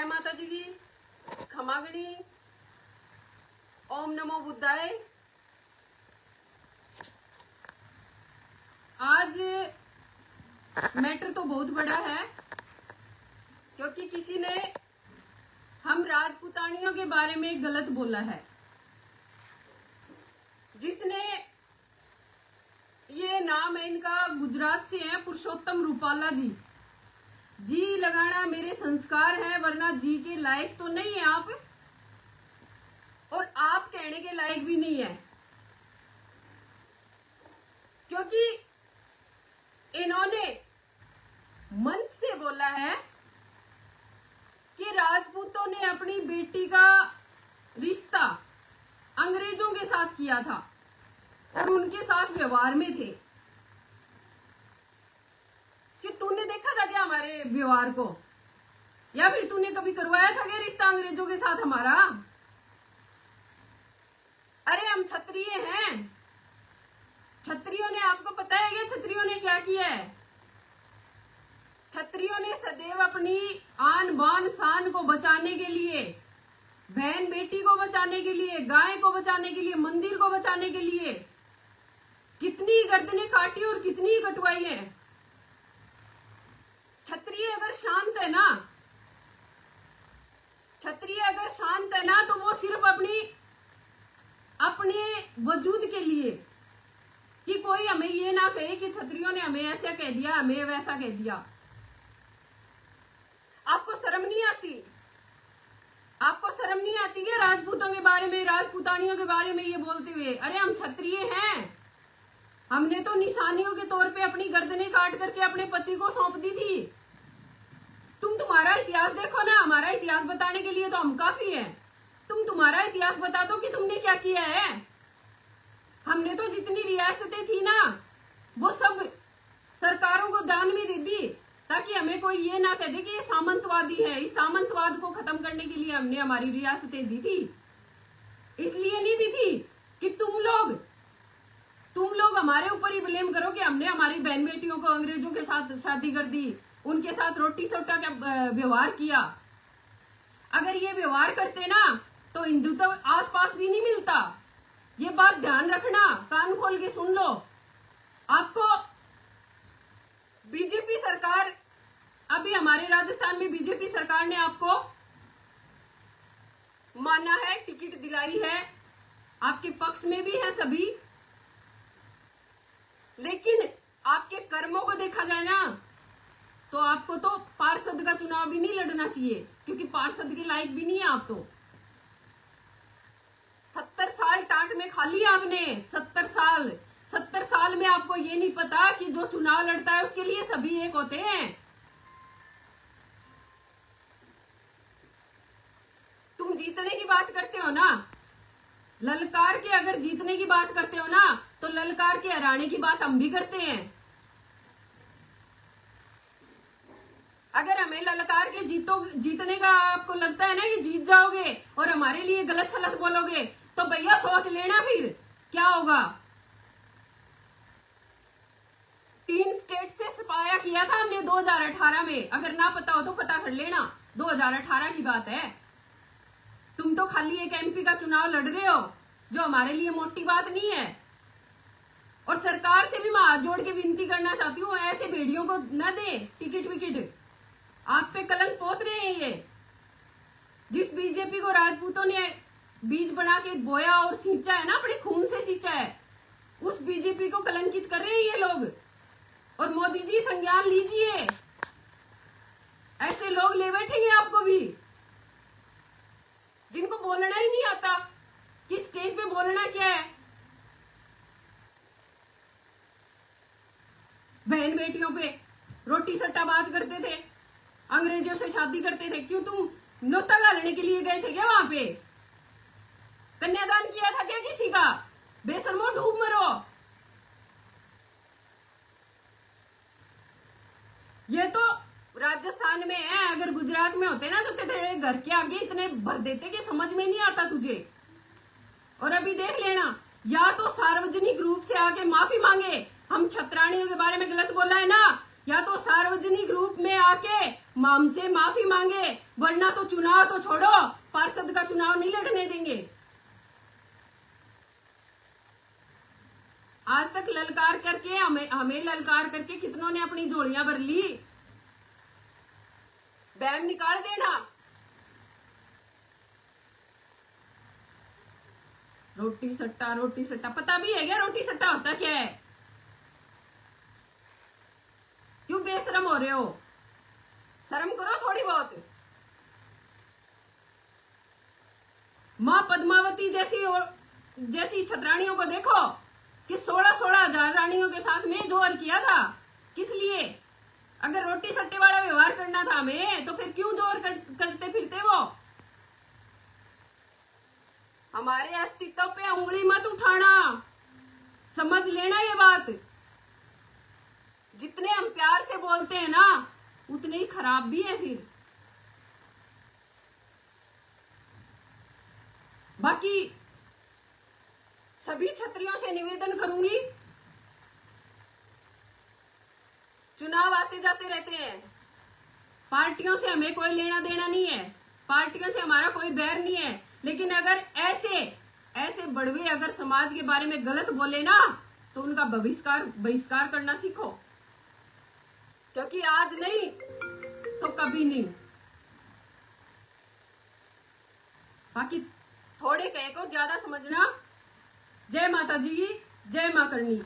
जय माता जी की खमागणी। ओम नमो बुद्धाय। आज मैटर तो बहुत बड़ा है क्योंकि किसी ने हम राजपूतानियों के बारे में गलत बोला है। जिसने ये नाम है इनका गुजरात से है, पुरुषोत्तम रूपाला जी। जी लगाना मेरे संस्कार है, वरना जी के लायक तो नहीं है आप, और आप कहने के लायक भी नहीं है, क्योंकि इन्होंने मंच से बोला है कि राजपूतों ने अपनी बेटी का रिश्ता अंग्रेजों के साथ किया था और उनके साथ व्यवहार में थे। कि तूने देखा था क्या हमारे व्यवहार को, या फिर तूने कभी करवाया था क्या रिश्ता अंग्रेजों के साथ हमारा? अरे हम क्षत्रिय हैं। क्षत्रियों ने, आपको पता है क्या क्षत्रियों ने क्या किया है? क्षत्रियों ने सदैव अपनी आन बान शान को बचाने के लिए, बहन बेटी को बचाने के लिए, गाय को बचाने के लिए, मंदिर को बचाने के लिए कितनी गर्दनें काटी और कितनी कटवाई है। क्षत्रिय अगर शांत है ना, क्षत्रिय अगर शांत है ना, तो वो सिर्फ अपने वजूद के लिए, कि कोई हमें ये ना कहे कि क्षत्रियों ने हमें ऐसा कह दिया, हमें वैसा कह दिया। आपको शर्म नहीं आती? आपको शर्म नहीं आती क्या राजपूतों के बारे में, राजपूतानियों के बारे में ये बोलते हुए? अरे हम क्षत्रिय हैं। हमने तो निशानियों के तौर पे अपनी गर्दनें काट करके अपने पति को सौंप दी थी। तुम्हारा इतिहास देखो ना, हमारा इतिहास बताने के लिए तो हम काफी हैं। तुम्हारा इतिहास बता दो कि तुमने क्या किया है। हमने तो जितनी रियासतें थी ना, वो सब सरकारों को दान में दे दी, ताकि हमें कोई ये ना कह दे कि ये सामंतवादी है। इस सामंतवाद को खत्म करने के लिए हमने हमारी रियासतें दी थी। इसलिए नहीं दी थी कि तुम लोग हमारे ऊपर ही ब्लेम करो कि हमने हमारी बहन बेटियों को अंग्रेजों के साथ शादी कर दी, उनके साथ रोटी सोटा का व्यवहार किया। अगर ये व्यवहार करते ना, तो हिंदू तो आसपास भी नहीं मिलता। ये बात ध्यान रखना, कान खोल के सुन लो। आपको बीजेपी सरकार, अभी हमारे राजस्थान में बीजेपी सरकार ने आपको माना है, टिकट दिलाई है, आपके पक्ष में भी है सभी। लेकिन आपके कर्मों को देखा जाए ना, तो आपको तो पार्षद का चुनाव भी नहीं लड़ना चाहिए, क्योंकि पार्षद के लायक भी नहीं है आप तो। 70 साल टाट में खा लिया आपने। 70 साल में आपको ये नहीं पता कि जो चुनाव लड़ता है उसके लिए सभी एक होते हैं। तुम जीतने की बात करते हो ना, ललकार के अगर जीतने की बात करते हो ना, तो ललकार के हराने की बात हम भी करते हैं। अगर हमें ललकार के जीतने का आपको लगता है ना कि जीत जाओगे और हमारे लिए गलत सलत बोलोगे, तो भैया सोच लेना फिर क्या होगा। 3 स्टेट से सफाया किया था हमने 2018 में। अगर ना पता हो तो पता कर लेना, 2018 की बात है। तुम तो खाली एक एमपी का चुनाव लड़ रहे हो, जो हमारे लिए मोटी बात नहीं है। और सरकार से भी मैं हाथ जोड़ के विनती करना चाहती हूँ, ऐसे भेड़ियों को न दे टिकट विकेट। आप पे कलंक पोत रहे हैं ये। जिस बीजेपी को राजपूतों ने बीज बना के बोया और सींचा है ना, अपने खून से सींचा है, उस बीजेपी को कलंकित कर रहे हैं ये लोग। और मोदी जी संज्ञान लीजिए, ऐसे लोग ले बैठेंगे आपको भी, जिनको बोलना ही नहीं आता कि स्टेज पे बोलना क्या है। बहन बेटियों पे रोटी सट्टा बात करते थे, अंग्रेजों से शादी करते थे। क्यों तुम नोता गालने के लिए गए थे क्या वहां पे? कन्यादान किया था क्या किसी का? बेशर्मो डूब मरो। ये तो राजस्थान में है, अगर गुजरात में होते ना तो तेरे घर के आगे इतने भर देते कि समझ में नहीं आता तुझे। और अभी देख लेना, या तो सार्वजनिक रूप से आके माफी मांगे, हम छत्राणियों के बारे में गलत बोला है ना, या तो सार्वजनिक रूप में आके हमसे माफी मांगे, वरना तो चुनाव तो छोड़ो, पार्षद का चुनाव नहीं लड़ने देंगे। आज तक ललकार करके हमें ललकार करके कितनों ने अपनी झोलियां भर ली। बैम निकाल देना। रोटी सट्टा पता भी है क्या रोटी सट्टा होता क्या है? क्यों बेशरम हो रहे हो? शर्म करो थोड़ी बहुत। मां पद्मावती जैसी छतरानियों को देखो कि 16-16 हजार रानियों के साथ में जोर किया था। किस लिए? अगर रोटी सट्टे वाला व्यवहार करना था हमें, तो फिर क्यों जोर करते फिरते वो? हमारे अस्तित्व पे उंगली मत उठाना, समझ लेना ये बात। जितने हम प्यार से बोलते हैं ना, उतने ही खराब भी है फिर। बाकी सभी छत्रियों से निवेदन करूंगी, चुनाव आते जाते रहते हैं, पार्टियों से हमें कोई लेना देना नहीं है, पार्टियों से हमारा कोई बैर नहीं है। लेकिन अगर ऐसे बड़वे अगर समाज के बारे में गलत बोले ना, तो उनका बहिष्कार करना सीखो, क्योंकि आज नहीं तो कभी नहीं। बाकी थोड़े कहे को ज्यादा समझना। जय माता जी, जय मां करनी।